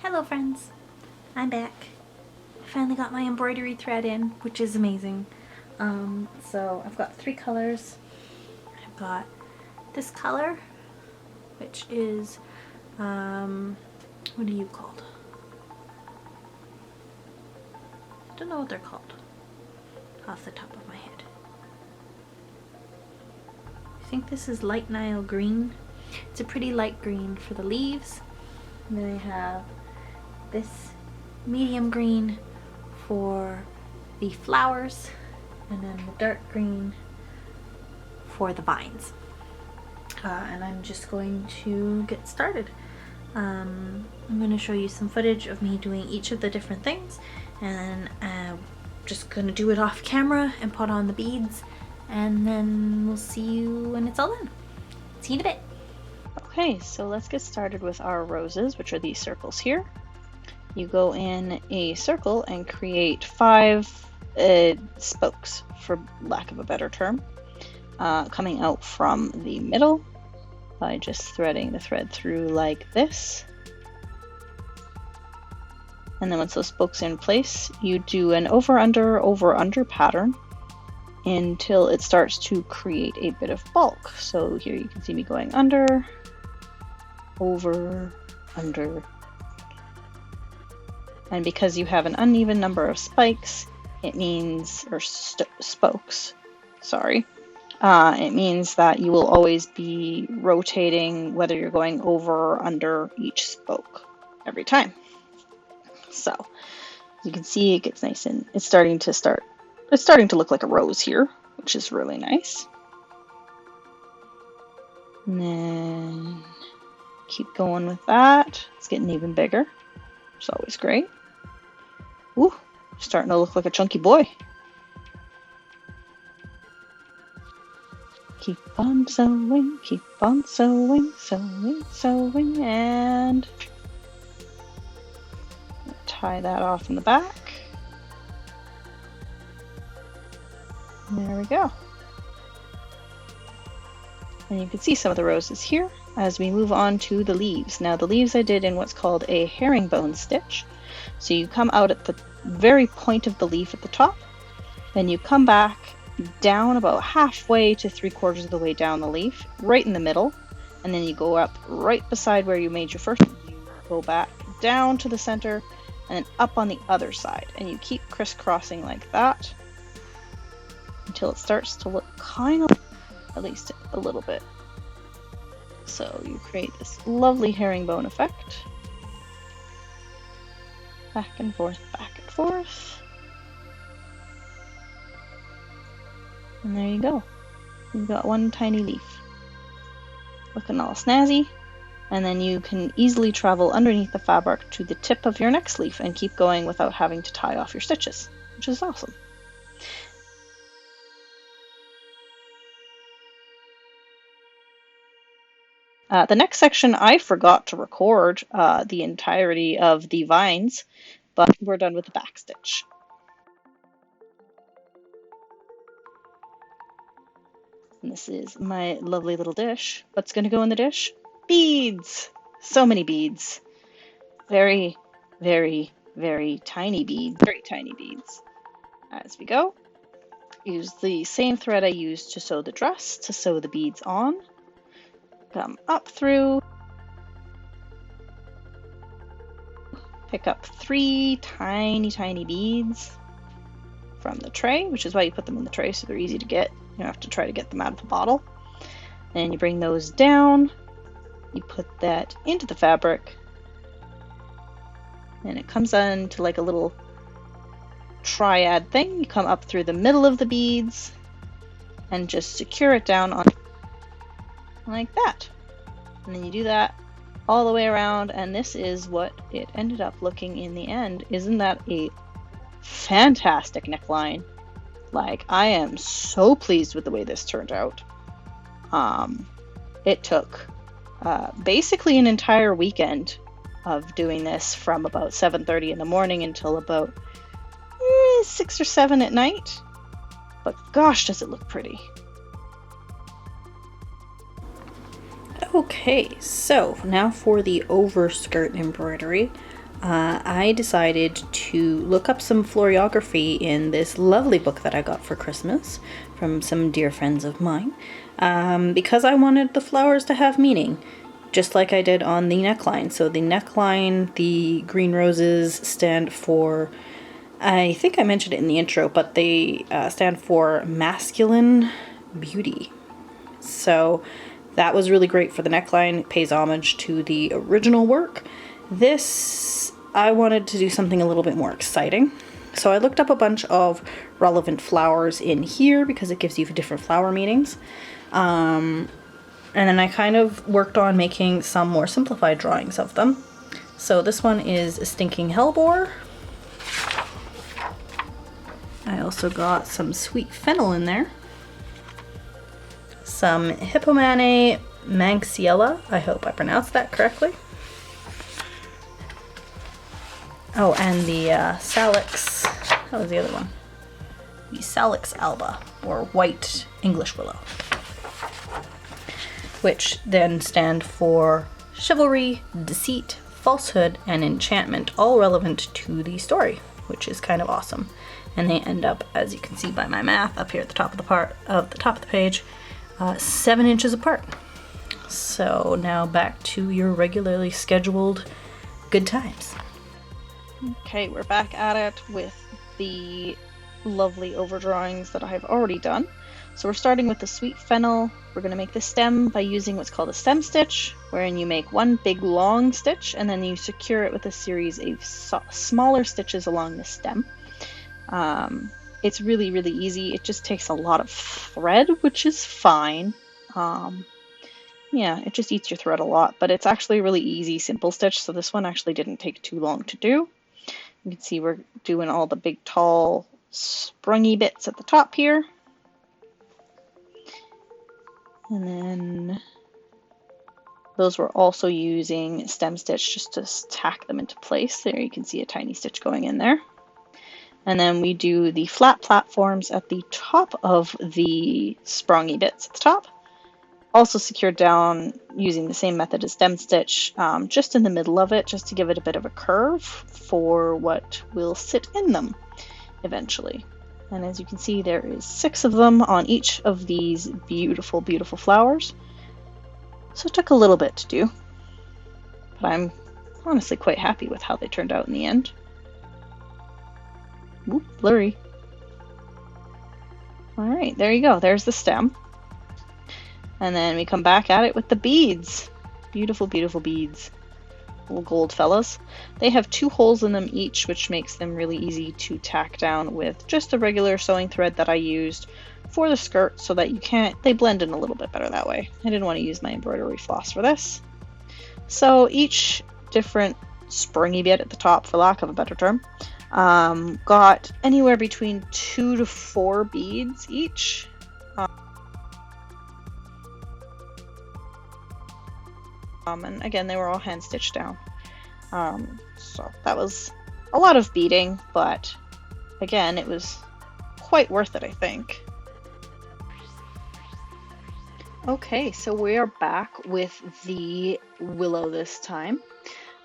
Hello friends, I'm back. I finally got my embroidery thread in, which is amazing. So I've got 3 colors. I've got this color, which is, what are you called? I don't know what they're called off the top of my head. I think this is Light Nile Green. It's a pretty light green for the leaves. And then I have this medium green for the flowers, and then the dark green for the vines. And I'm just going to get started. I'm going to show you some footage of me doing each of the different things, and I'm just going to do it off camera and put on the beads, and then we'll see you when it's all done. See you in a bit. Okay, so let's get started with our roses, which are these circles here. You go in a circle and create 5 spokes, for lack of a better term, coming out from the middle by just threading the thread through like this. And then once those spokes are in place, you do an over-under pattern until it starts to create a bit of bulk. So here you can see me going under, over, under. And because you have an uneven number of spikes, it means, or spokes, sorry, it means that you will always be rotating whether you're going over or under each spoke every time. So you can see it gets nice, and it's starting to look like a rose here, which is really nice. And then keep going with that. It's getting even bigger. It's always great. Ooh, starting to look like a chunky boy. Keep on sewing, sewing, and tie that off in the back. There we go. And you can see some of the roses here as we move on to the leaves. Now the leaves I did in what's called a herringbone stitch. So you come out at the very point of the leaf at the top, then you come back down about halfway to 3/4 of the way down the leaf, right in the middle, and then you go up right beside where you made your first. You go back down to the center and then up on the other side, and you keep crisscrossing like that until it starts to look kind of, at least a little bit. So you create this lovely herringbone effect. Back and forth, back and forth. And there you go. You've got one tiny leaf. Looking all snazzy. And then you can easily travel underneath the fabric to the tip of your next leaf and keep going without having to tie off your stitches, which is awesome. The next section, I forgot to record the entirety of the vines, but we're done with the back stitch. And this is my lovely little dish. What's going to go in the dish? Beads! So many beads. Very, very, very tiny beads. Very tiny beads. As we go, use the same thread I used to sew the dress to sew the beads on. Come up through, pick up 3 tiny beads from the tray, which is why you put them in the tray so they're easy to get. You don't have to try to get them out of the bottle. And you bring those down, you put that into the fabric, and it comes into like a little triad thing. You come up through the middle of the beads and just secure it down on like that. And then you do that all the way around, and this is what it ended up looking in the end. Isn't that a fantastic neckline? Like, I am so pleased with the way this turned out. It took basically an entire weekend of doing this, from about 7:30 in the morning until about 6 or 7 at night. But gosh, does it look pretty. Okay, so now for the overskirt embroidery. I decided to look up some florography in this lovely book that I got for Christmas from some dear friends of mine, because I wanted the flowers to have meaning, just like I did on the neckline. So the neckline, the green roses stand for, I think I mentioned it in the intro, but they stand for masculine beauty. So that was really great for the neckline. It pays homage to the original work. This, I wanted to do something a little bit more exciting. So I looked up a bunch of relevant flowers in here because it gives you different flower meanings. And then I kind of worked on making some more simplified drawings of them. So this one is a stinking hellebore. I also got some sweet fennel in there. Some Hippomane manxiella. I hope I pronounced that correctly. Oh, and the Salix, that was the other one. The Salix alba, or white English willow. Which then stand for chivalry, deceit, falsehood, and enchantment, all relevant to the story, which is kind of awesome. And they end up, as you can see by my math up here at the top of the page, 7 inches apart. So now back to your regularly scheduled good times. Okay, we're back at it with the lovely overdrawings that I have already done. So we're starting with the sweet fennel. We're going to make the stem by using what's called a stem stitch, wherein you make one big long stitch and then you secure it with a series of smaller stitches along the stem. It's really, really easy. It just takes a lot of thread, which is fine. Yeah, it just eats your thread a lot, but it's actually a really easy, simple stitch, so this one actually didn't take too long to do. You can see we're doing all the big, tall, sprungy bits at the top here. And then those we're also using stem stitch just to tack them into place. There you can see a tiny stitch going in there. And then we do the flat platforms at the top of the sprongy bits at the top. Also secured down using the same method as stem stitch, just in the middle of it, just to give it a bit of a curve for what will sit in them eventually. And as you can see, there is 6 of them on each of these beautiful, beautiful flowers. So it took a little bit to do, but I'm honestly quite happy with how they turned out in the end. Oop, blurry. Alright, there you go. There's the stem. And then we come back at it with the beads. Beautiful, beautiful beads. Little gold fellas. They have 2 holes in them each, which makes them really easy to tack down with just a regular sewing thread that I used for the skirt so that they blend in a little bit better that way. I didn't want to use my embroidery floss for this. So each different springy bit at the top, for lack of a better term, got anywhere between 2 to 4 beads each. And again, they were all hand stitched down. So that was a lot of beading, but again, it was quite worth it, I think. Okay, so we are back with the willow this time.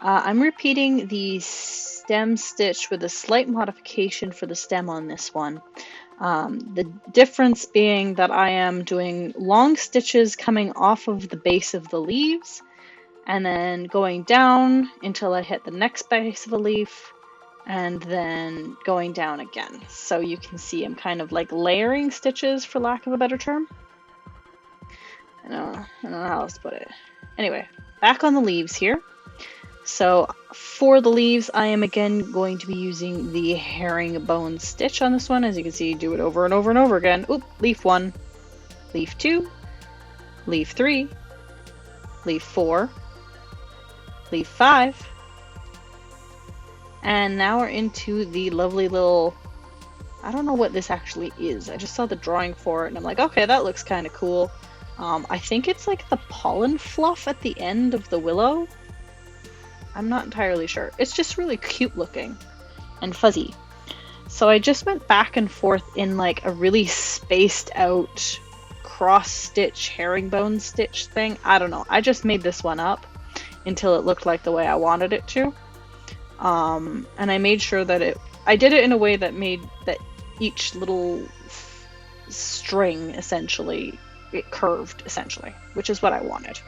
I'm repeating the stem stitch with a slight modification for the stem on this one. The difference being that I am doing long stitches coming off of the base of the leaves and then going down until I hit the next base of a leaf and then going down again. So you can see I'm kind of like layering stitches, for lack of a better term. I don't know how else to put it. Anyway, back on the leaves here. So for the leaves, I am again going to be using the herringbone stitch on this one. As you can see, do it over and over and over again. Oop, leaf 1, leaf 2, leaf 3, leaf 4, leaf 5, and now we're into the lovely little, I don't know what this actually is. I just saw the drawing for it and I'm like, okay, that looks kind of cool. I think it's like the pollen fluff at the end of the willow. I'm not entirely sure. It's just really cute looking and fuzzy. So I just went back and forth in like a really spaced out cross stitch herringbone stitch thing. I don't know. I just made this one up until it looked like the way I wanted it to. And I made sure that I did it in a way that made that each little string essentially, it curved essentially, which is what I wanted.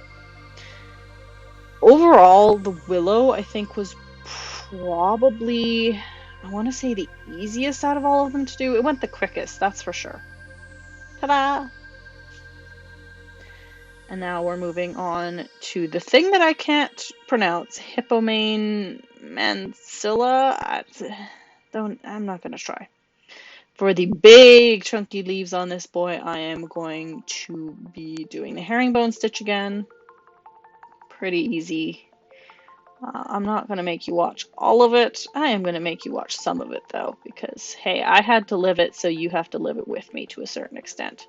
Overall, the willow I think was probably, I want to say, the easiest out of all of them to do. It went the quickest, that's for sure. Ta-da! And now we're moving on to the thing that I can't pronounce, Hippomane mancilla. I'm not going to try. For the big chunky leaves on this boy, I am going to be doing the herringbone stitch again. Pretty easy. I'm not going to make you watch all of it. I am going to make you watch some of it though, because hey, I had to live it, so you have to live it with me to a certain extent.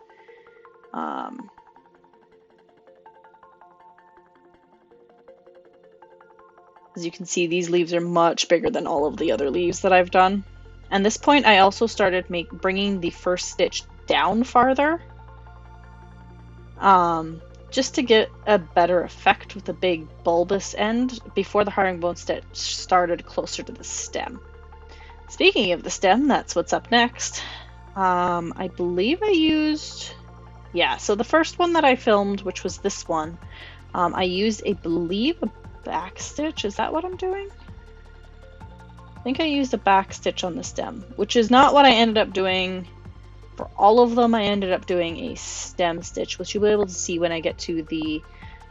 As you can see, these leaves are much bigger than all of the other leaves that I've done. At this point, I also started bringing the first stitch down farther, just to get a better effect with the big bulbous end before the herringbone stitch started closer to the stem. Speaking of the stem, that's what's up next. I believe I used, yeah, so the first one that I filmed, which was this one, I used, I believe, a back stitch. Is that what I'm doing? I think I used a back stitch on the stem, which is not what I ended up doing. For all of them, I ended up doing a stem stitch, which you'll be able to see when I get to the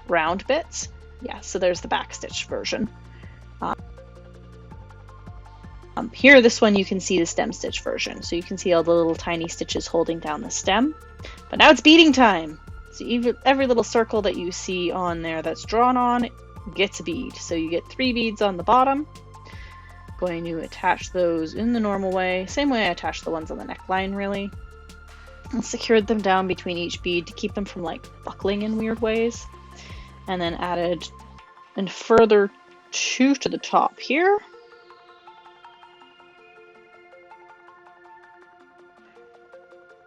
round bits. Yeah, so there's the back stitch version. Here, this one, you can see the stem stitch version. So you can see all the little tiny stitches holding down the stem. But now it's beading time. So every little circle that you see on there that's drawn on gets a bead. So you get 3 beads on the bottom. Going to attach those in the normal way. Same way I attached the ones on the neckline, really. And secured them down between each bead to keep them from like buckling in weird ways. And then added and further 2 to the top here.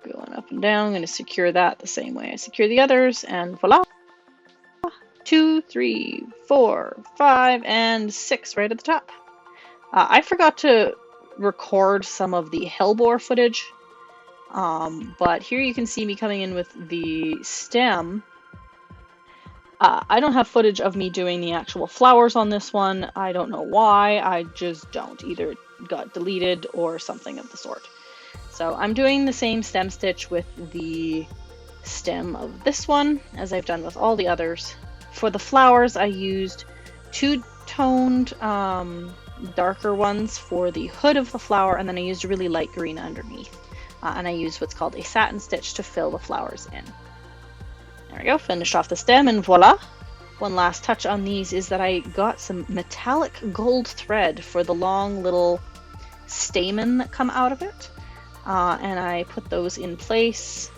Going up and down, I'm going to secure that the same way I secure the others, and voila! 2, 3, 4, 5, and 6 right at the top. I forgot to record some of the hellebore footage, but here you can see me coming in with the stem. I don't have footage of me doing the actual flowers on this one. I don't know why, I just don't. Either it got deleted or something of the sort. So I'm doing the same stem stitch with the stem of this one as I've done with all the others. For the flowers, I used 2-toned darker ones for the hood of the flower, and then I used a really light green underneath. And I used what's called a satin stitch to fill the flowers in. There we go, finished off the stem, and voila! One last touch on these is that I got some metallic gold thread for the long little stamen that come out of it. And I put those in place.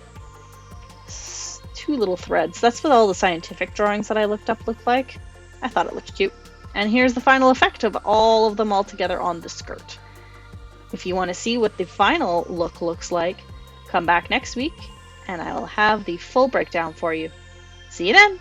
2 little threads. That's what all the scientific drawings that I looked up look like. I thought it looked cute. And here's the final effect of all of them all together on the skirt. If you want to see what the final look looks like, come back next week and I'll have the full breakdown for you. See you then!